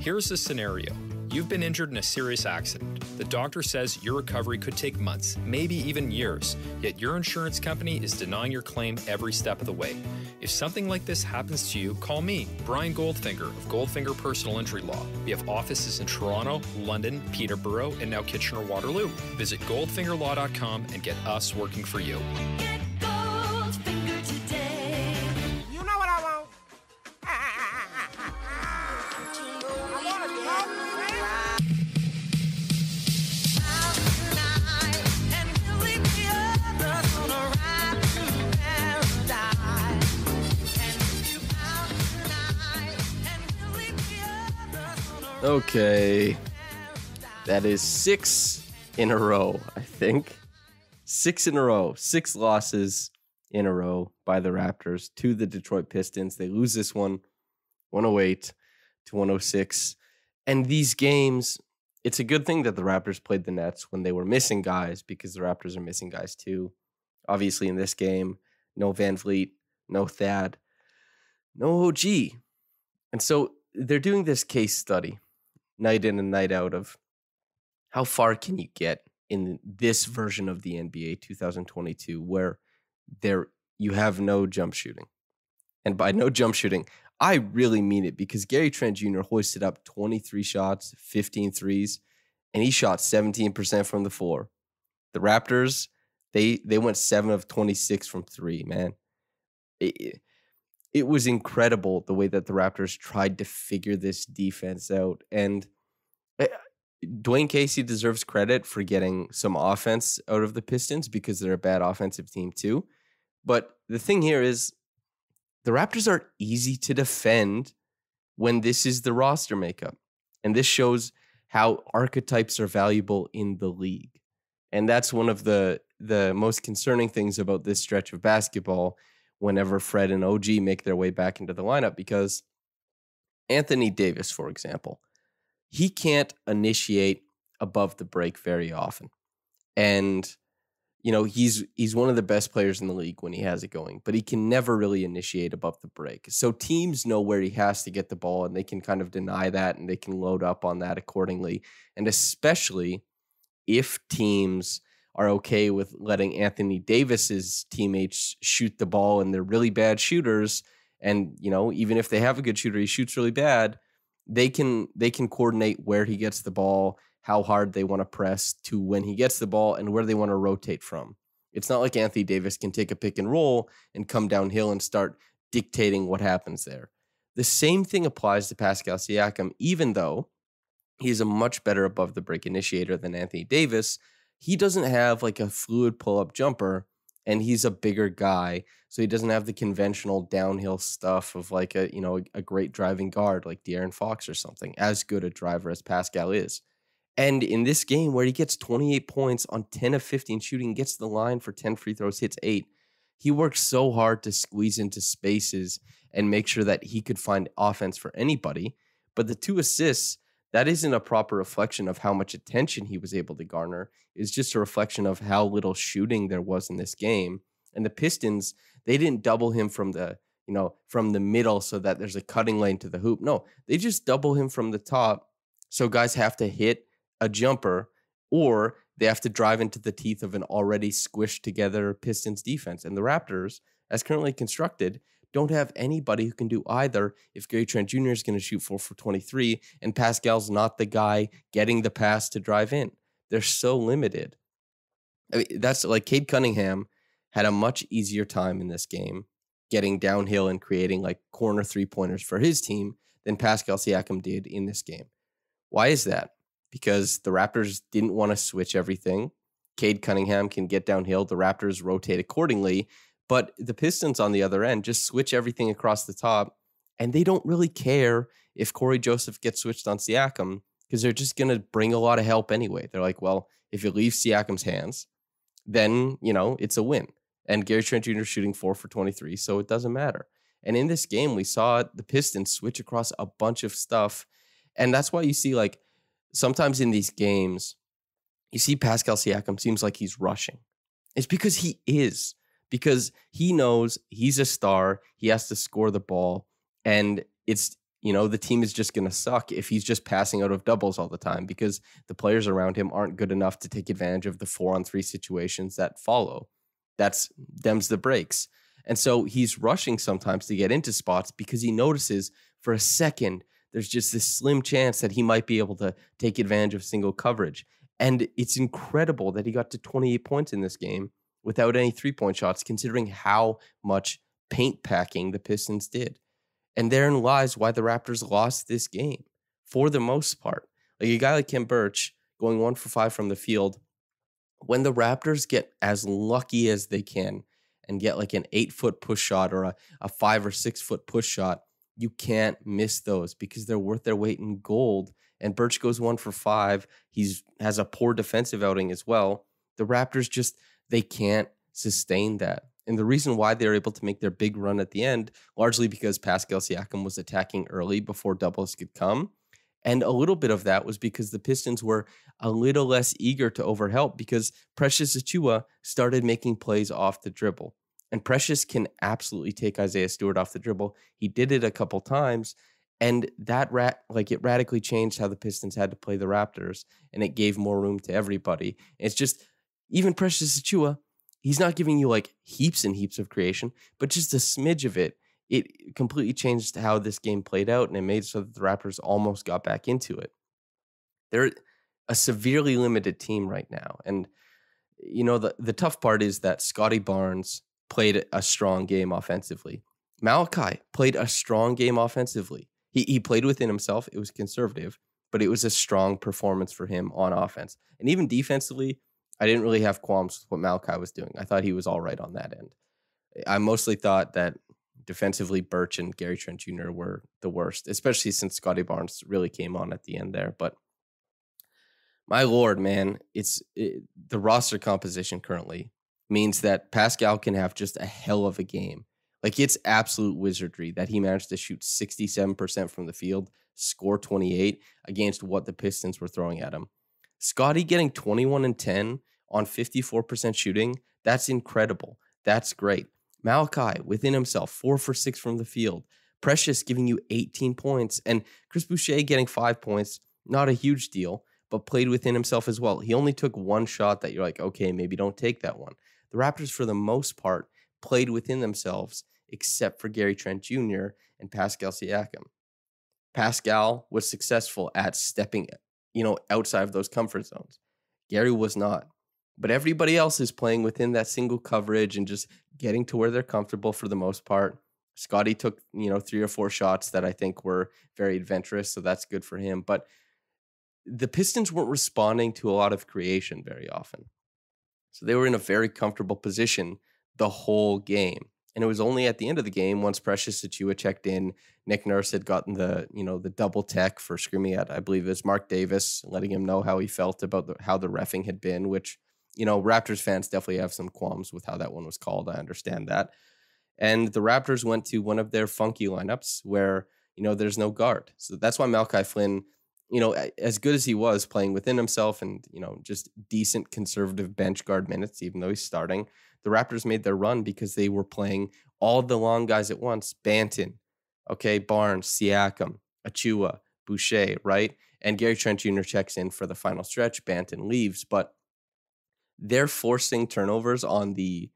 Here's the scenario. You've been injured in a serious accident. The doctor says your recovery could take months, maybe even years, yet your insurance company is denying your claim every step of the way. If something like this happens to you, call me, Brian Goldfinger of Goldfinger Personal Injury Law. We have offices in Toronto, London, Peterborough, and now Kitchener-Waterloo. Visit goldfingerlaw.com and get us working for you. Get Goldfinger today. You know what I want? Okay, that is 6 in a row, I think. 6 in a row, 6 losses in a row by the Raptors to the Detroit Pistons. They lose this one, 108 to 106. And these games, it's a good thing that the Raptors played the Nets when they were missing guys, because the Raptors are missing guys too. Obviously in this game, no Van Vliet, no Thad, no OG. And so they're doing this case study, night in and night out, of how far can you get in this version of the NBA 2022 where you have no jump shooting. And by no jump shooting, I really mean it, because Gary Trent Jr. hoisted up 23 shots, 15 threes, and he shot 17% from the floor. The Raptors, they went 7 of 26 from 3, man. It was incredible the way that the Raptors tried to figure this defense out. And Dwayne Casey deserves credit for getting some offense out of the Pistons, because they're a bad offensive team too. But the thing here is the Raptors are easy to defend when this is the roster makeup. And this shows how archetypes are valuable in the league. And that's one of the most concerning things about this stretch of basketball whenever Fred and OG make their way back into the lineup, because Anthony Davis, for example, he can't initiate above the break very often. And, you know, he's one of the best players in the league when he has it going, but he can never really initiate above the break. So teams know where he has to get the ball, and they can kind of deny that, and they can load up on that accordingly. And especially if teams are okay with letting Anthony Davis's teammates shoot the ball and they're really bad shooters, and, you know, even if they have a good shooter, he shoots really bad, they can coordinate where he gets the ball, how hard they want to press to when he gets the ball, and where they want to rotate from. It's not like Anthony Davis can take a pick and roll and come downhill and start dictating what happens there. The same thing applies to Pascal Siakam, even though he's a much better above the break initiator than Anthony Davis. He doesn't have like a fluid pull-up jumper, and he's a bigger guy, so he doesn't have the conventional downhill stuff of like a great driving guard like De'Aaron Fox or something, as good a driver as Pascal is. And in this game where he gets 28 points on 10 of 15 shooting, gets to the line for 10 free throws, hits 8, he works so hard to squeeze into spaces and make sure that he could find offense for anybody. But the 2 assists, that isn't a proper reflection of how much attention he was able to garner. It's just a reflection of how little shooting there was in this game. And the Pistons, they didn't double him from the middle so that there's a cutting lane to the hoop. No, they just double him from the top. So guys have to hit a jumper, or they have to drive into the teeth of an already squished together Pistons defense. And the Raptors, as currently constructed, don't have anybody who can do either if Gary Trent Jr. is going to shoot 4 for 23 and Pascal's not the guy getting the pass to drive in. They're so limited. I mean, that's like Cade Cunningham had a much easier time in this game getting downhill and creating like corner 3-pointers for his team than Pascal Siakam did in this game. Why is that? Because the Raptors didn't want to switch everything. Cade Cunningham can get downhill. The Raptors rotate accordingly. But the Pistons, on the other end, just switch everything across the top, and they don't really care if Corey Joseph gets switched on Siakam, because they're just going to bring a lot of help anyway. They're like, well, if it leaves Siakam's hands, then, it's a win. And Gary Trent Jr. shooting 4 for 23, so it doesn't matter. And in this game, we saw the Pistons switch across a bunch of stuff, and that's why you see, like, sometimes in these games, you see Pascal Siakam seems like he's rushing. It's because he is. Because he knows he's a star, he has to score the ball, and it's the team is just going to suck if he's just passing out of doubles all the time because the players around him aren't good enough to take advantage of the 4-on-3 situations that follow. That's them's the breaks. And so he's rushing sometimes to get into spots because he notices for a second there's just this slim chance that he might be able to take advantage of single coverage. And it's incredible that he got to 28 points in this game without any three-point shots, considering how much paint packing the Pistons did. And therein lies why the Raptors lost this game for the most part. Like a guy like Kim Birch going 1 for 5 from the field, when the Raptors get as lucky as they can and get like an 8-foot push shot or a 5 or 6 foot push shot, you can't miss those because they're worth their weight in gold. And Birch goes 1 for 5. He's has a poor defensive outing as well. The Raptors they can't sustain that. And the reason why they're able to make their big run at the end, largely because Pascal Siakam was attacking early before doubles could come. And a little bit of that was because the Pistons were a little less eager to overhelp because Precious Achiuwa started making plays off the dribble. And Precious can absolutely take Isaiah Stewart off the dribble. He did it a couple times, and that it radically changed how the Pistons had to play the Raptors, and it gave more room to everybody. It's just, even Precious Achiuwa, he's not giving you like heaps and heaps of creation, but just a smidge of it. It completely changed how this game played out, and it made so that the Raptors almost got back into it. They're a severely limited team right now. And, the tough part is that Scottie Barnes played a strong game offensively. Malachi played a strong game offensively. He played within himself. It was conservative, but it was a strong performance for him on offense. And even defensively, I didn't really have qualms with what Malachi was doing. I thought he was all right on that end. I mostly thought that defensively, Birch and Gary Trent Jr. were the worst, especially since Scottie Barnes really came on at the end there. But my Lord, man, the roster composition currently means that Pascal can have just a hell of a game. Like, it's absolute wizardry that he managed to shoot 67% from the field, score 28 against what the Pistons were throwing at him. Scottie getting 21 and 10 on 54% shooting, that's incredible. That's great. Malachi, within himself, 4 for 6 from the field. Precious giving you 18 points. And Chris Boucher getting 5 points, not a huge deal, but played within himself as well. He only took one shot that you're like, okay, maybe don't take that one. The Raptors, for the most part, played within themselves, except for Gary Trent Jr. and Pascal Siakam. Pascal was successful at stepping, outside of those comfort zones. Gary was not. But everybody else is playing within that single coverage and just getting to where they're comfortable for the most part. Scottie took, 3 or 4 shots that I think were very adventurous, so that's good for him. But the Pistons weren't responding to a lot of creation very often. So they were in a very comfortable position the whole game. And it was only at the end of the game, once Precious Achiuwa checked in, Nick Nurse had gotten the double tech for screaming at, I believe it was Mark Davis, letting him know how he felt about how the reffing had been, which, Raptors fans definitely have some qualms with how that one was called. I understand that. And the Raptors went to one of their funky lineups where, there's no guard. So that's why Malachi Flynn, as good as he was playing within himself and, just decent conservative bench guard minutes, even though he's starting, the Raptors made their run because they were playing all the long guys at once. Banton, Barnes, Siakam, Achiuwa, Boucher, right? And Gary Trent Jr. checks in for the final stretch. Banton leaves, but they're forcing turnovers on the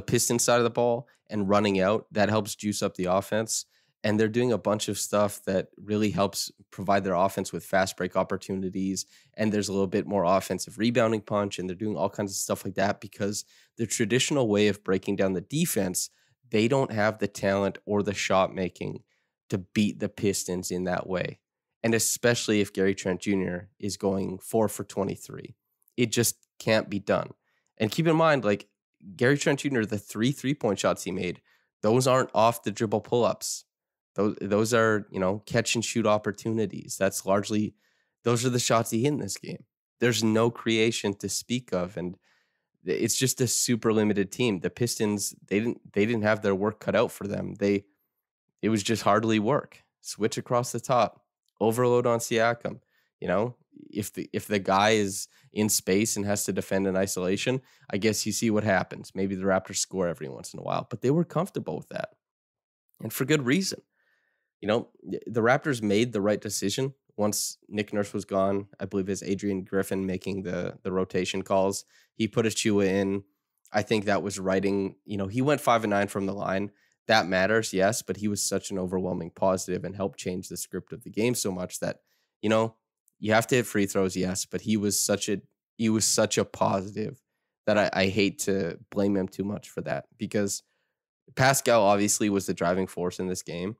Pistons side of the ball and running out. That helps juice up the offense. And they're doing a bunch of stuff that really helps provide their offense with fast break opportunities. And there's a little bit more offensive rebounding punch. And they're doing all kinds of stuff like that because the traditional way of breaking down the defense, they don't have the talent or the shot making to beat the Pistons in that way. And especially if Gary Trent Jr. is going 4 for 23. It just can't be done. And keep in mind, like Gary Trent Jr., the 3 3-point shots he made, those aren't off the dribble pull-ups. Those are, catch and shoot opportunities. Those are the shots he hit in this game. There's no creation to speak of. And it's just a super limited team. The Pistons, they didn't have their work cut out for them. It was just hardly work. Switch across the top, overload on Siakam. If the guy is in space and has to defend in isolation, I guess you see what happens. Maybe the Raptors score every once in a while, but they were comfortable with that. And for good reason. The Raptors made the right decision once Nick Nurse was gone. I believe it's Adrian Griffin making the rotation calls. He put Achua in. I think that was writing. He went 5-9 from the line. That matters, yes, but he was such an overwhelming positive and helped change the script of the game so much that, you have to hit free throws, yes, but he was such a positive that I hate to blame him too much for that, because Pascal obviously was the driving force in this game.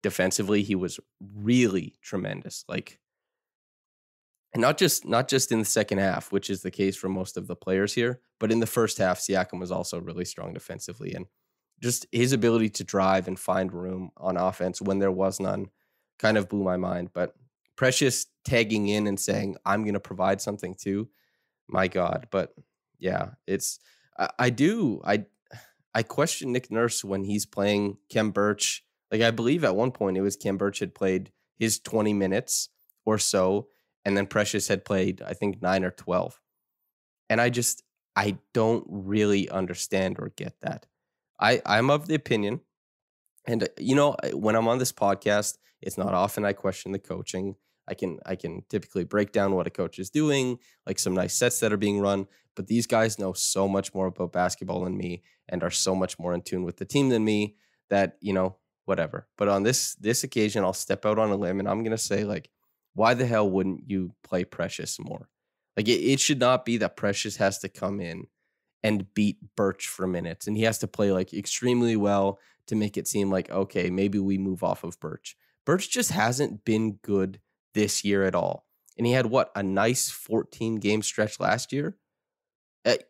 Defensively, he was really tremendous. And not just in the second half, which is the case for most of the players here, but in the first half, Siakam was also really strong defensively, and just his ability to drive and find room on offense when there was none kind of blew my mind. But Precious tagging in and saying, I'm going to provide something too, my God. But yeah, I question Nick Nurse when he's playing Kem Birch. I believe at one point it was Kem Birch had played his 20 minutes or so, and then Precious had played, I think, 9 or 12. And I don't really understand or get that. I'm of the opinion, and when I'm on this podcast, it's not often I question the coaching. I can typically break down what a coach is doing, like some nice sets that are being run, but these guys know so much more about basketball than me and are so much more in tune with the team than me that, whatever. But on this occasion, I'll step out on a limb and I'm going to say, why the hell wouldn't you play Precious more? It should not be that Precious has to come in and beat Birch for minutes, and he has to play extremely well to make it seem like, okay, maybe we move off of Birch. Birch just hasn't been good this year at all. And he had a nice 14 game stretch last year.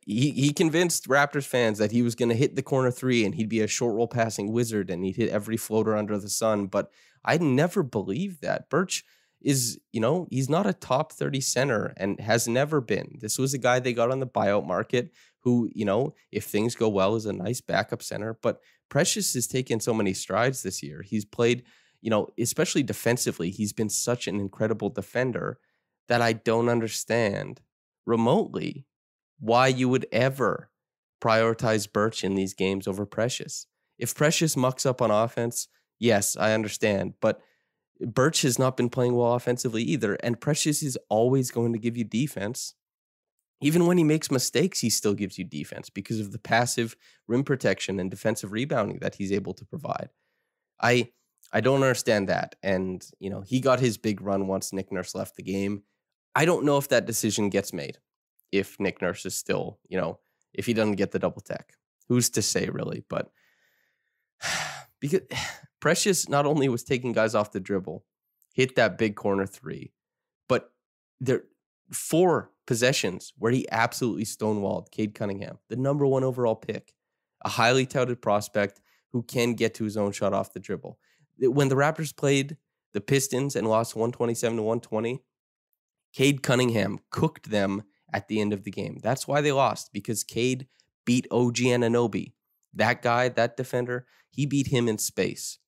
He convinced Raptors fans that he was going to hit the corner three and he'd be a short roll passing wizard and he'd hit every floater under the sun. But I never believed that. Birch is, he's not a top 30 center and has never been. This was a guy they got on the buyout market who, if things go well, is a nice backup center. But Precious has taken so many strides this year. He's played, especially defensively, he's been such an incredible defender that I don't understand remotely why you would ever prioritize Birch in these games over Precious. If Precious mucks up on offense, yes, I understand, but Birch has not been playing well offensively either, and Precious is always going to give you defense. Even when he makes mistakes, he still gives you defense because of the passive rim protection and defensive rebounding that he's able to provide. I don't understand that. And, he got his big run once Nick Nurse left the game. I don't know if that decision gets made if Nick Nurse is still, if he doesn't get the double tech. Who's to say, really? But because Precious not only was taking guys off the dribble, hit that big corner three, but there 4 possessions where he absolutely stonewalled Cade Cunningham, the number 1 overall pick, a highly touted prospect who can get to his own shot off the dribble. When the Raptors played the Pistons and lost 127-120, Cade Cunningham cooked them at the end of the game. That's why they lost, because Cade beat OG Anunoby. That guy, that defender, he beat him in space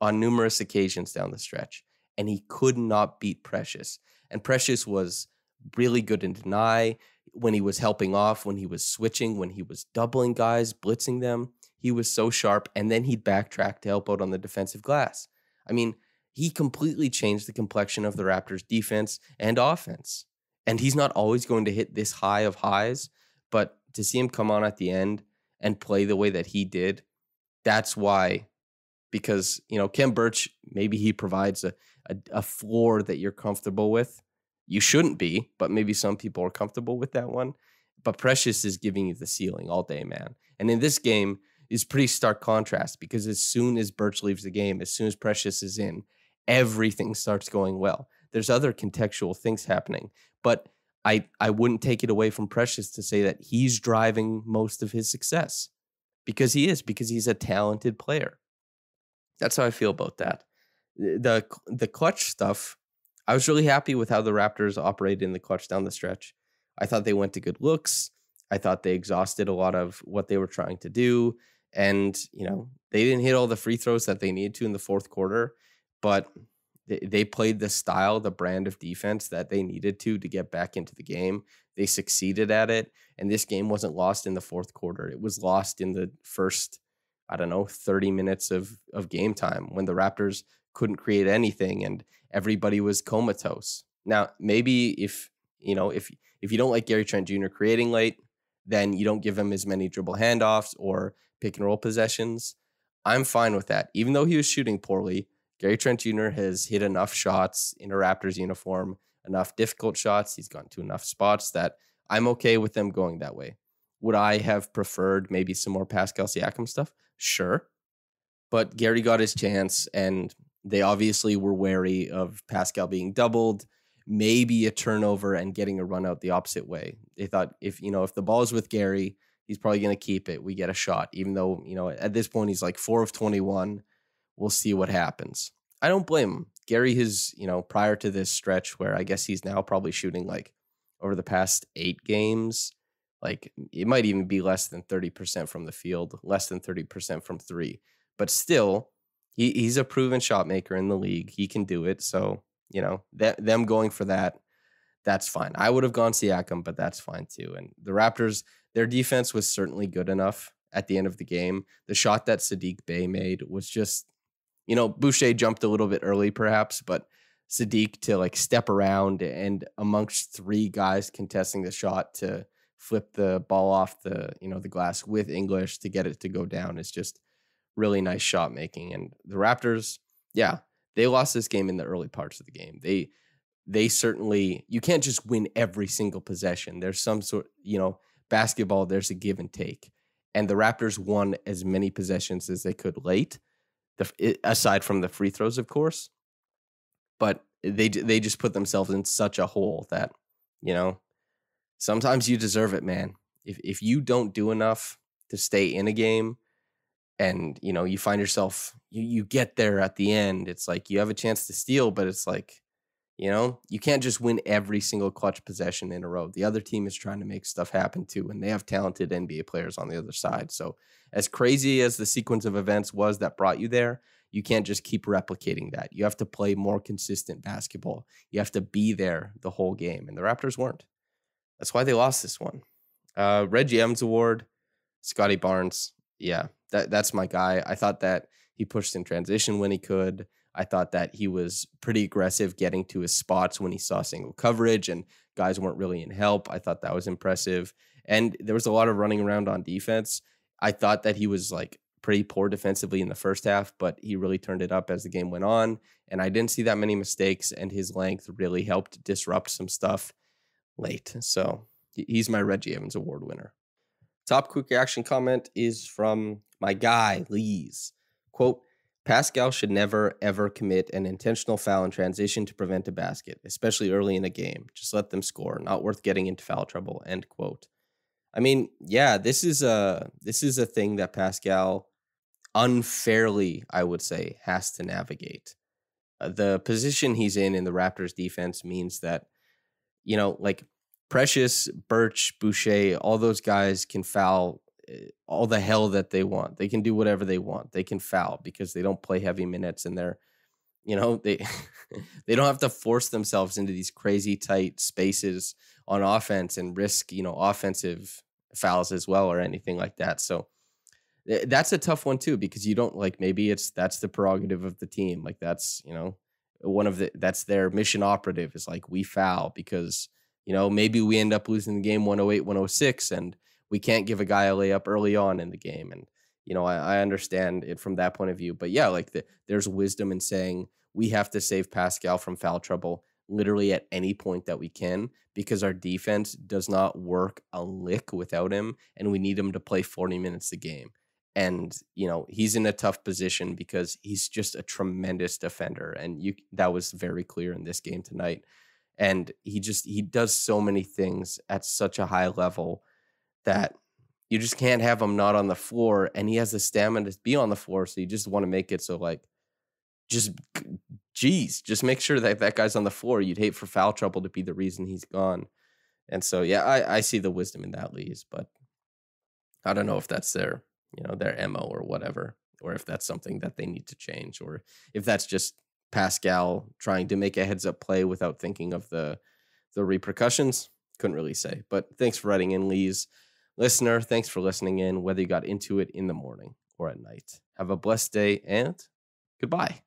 on numerous occasions down the stretch, and he could not beat Precious. And Precious was really good in deny, when he was helping off, when he was switching, when he was doubling guys, blitzing them. He was so sharp, and then he'd backtrack to help out on the defensive glass. I mean, he completely changed the complexion of the Raptors' defense and offense. And he's not always going to hit this high of highs, but to see him come on at the end and play the way that he did, that's why. Because, Kem Birch, maybe he provides a floor that you're comfortable with. You shouldn't be, but maybe some people are comfortable with that one. But Precious is giving you the ceiling all day, man. And in this game is pretty stark contrast, because as soon as Birch leaves the game, as soon as Precious is in, everything starts going well. There's other contextual things happening, but I wouldn't take it away from Precious to say that he's driving most of his success, because he's a talented player. That's how I feel about that. The clutch stuff, I was really happy with how the Raptors operated in the clutch down the stretch. I thought they went to good looks. I thought they exhausted a lot of what they were trying to do. And, they didn't hit all the free throws that they needed to in the fourth quarter, but they played the style, the brand of defense that they needed to get back into the game. They succeeded at it. And this game wasn't lost in the fourth quarter. It was lost in the first, I don't know, 30 minutes of game time when the Raptors couldn't create anything and everybody was comatose. Now, maybe if you don't like Gary Trent Jr. creating late, then you don't give him as many dribble handoffs or pick and roll possessions. I'm fine with that. Even though he was shooting poorly, Gary Trent Jr. has hit enough shots in a Raptors uniform, enough difficult shots. He's gone to enough spots that I'm okay with them going that way. Would I have preferred maybe some more Pascal Siakam stuff? Sure. But Gary got his chance, and they obviously were wary of Pascal being doubled, maybe a turnover and getting a run out the opposite way. They thought if the ball is with Gary, he's probably going to keep it. We get a shot, even though, at this point he's like 4 of 21. We'll see what happens. I don't blame him. Gary has, prior to this stretch where I guess he's now probably shooting like over the past 8 games, like it might even be less than 30% from the field, less than 30% from 3. But still, he's a proven shot maker in the league. He can do it. So, them going for that, that's fine. I would have gone Siakam, but that's fine too. And the Raptors, their defense was certainly good enough at the end of the game. The shot that Sadiq Bey made was just, Boucher jumped a little bit early perhaps, but Sadiq to like step around and amongst 3 guys contesting the shot to flip the ball off the glass with English to get it to go down is just really nice shot making. And the Raptors, yeah, they lost this game in the early parts of the game. They certainly, you can't just win every single possession. There's some sort, basketball, there's a give and take. And the Raptors won as many possessions as they could late, aside from the free throws, of course. But they just put themselves in such a hole that, sometimes you deserve it, man. If you don't do enough to stay in a game, and you find yourself you get there at the end, it's like you have a chance to steal, but it's like you can't just win every single clutch possession in a row. The other team is trying to make stuff happen too, and they have talented NBA players on the other side. So as crazy as the sequence of events was that brought you there, you can't just keep replicating that. You have to play more consistent basketball. You have to be there the whole game, and the Raptors weren't. That's why they lost this one. Reggie Evans Award, Scottie Barnes. Yeah, that's my guy. I thought that he pushed in transition when he could. I thought that he was pretty aggressive getting to his spots when he saw single coverage and guys weren't really in help. I thought that was impressive. And there was a lot of running around on defense. I thought that he was like pretty poor defensively in the first half, but he really turned it up as the game went on. And I didn't see that many mistakes, and his length really helped disrupt some stuff late. So he's my Reggie Evans Award winner. Top quick reaction comment is from my guy, LeeZ. Quote, Pascal should never, ever commit an intentional foul in transition to prevent a basket, especially early in a game. Just let them score. Not worth getting into foul trouble, end quote. I mean, yeah, this is a thing that Pascal unfairly, I would say, has to navigate. The position he's in the Raptors defense means that, like Precious, Birch, Boucher, all those guys can foul all the hell that they want. They can do whatever they want. They can foul because they don't play heavy minutes, and they're, they they don't have to force themselves into these crazy tight spaces on offense and risk, offensive fouls as well or anything like that. So that's a tough one too, because you don't maybe that's the prerogative of the team. Like that's, that's their mission operative is like, we foul because, maybe we end up losing the game 108-106 and we can't give a guy a layup early on in the game. And, I understand it from that point of view. But yeah, there's wisdom in saying we have to save Pascal from foul trouble literally at any point that we can, because our defense does not work a lick without him, and we need him to play 40 minutes a game. And, he's in a tough position because he's just a tremendous defender. And that was very clear in this game tonight. And he does so many things at such a high level that you just can't have him not on the floor, and he has the stamina to be on the floor. So you just want to make it so just make sure that guy's on the floor. You'd hate for foul trouble to be the reason he's gone. And so, yeah, I see the wisdom in that, LeeZ, but I don't know if that's their MO or whatever, or if that's something that they need to change, or if that's just Pascal trying to make a heads up play without thinking of the repercussions. Couldn't really say, but thanks for writing in, LeeZ. Listener, thanks for listening in, whether you got into it in the morning or at night. Have a blessed day and goodbye.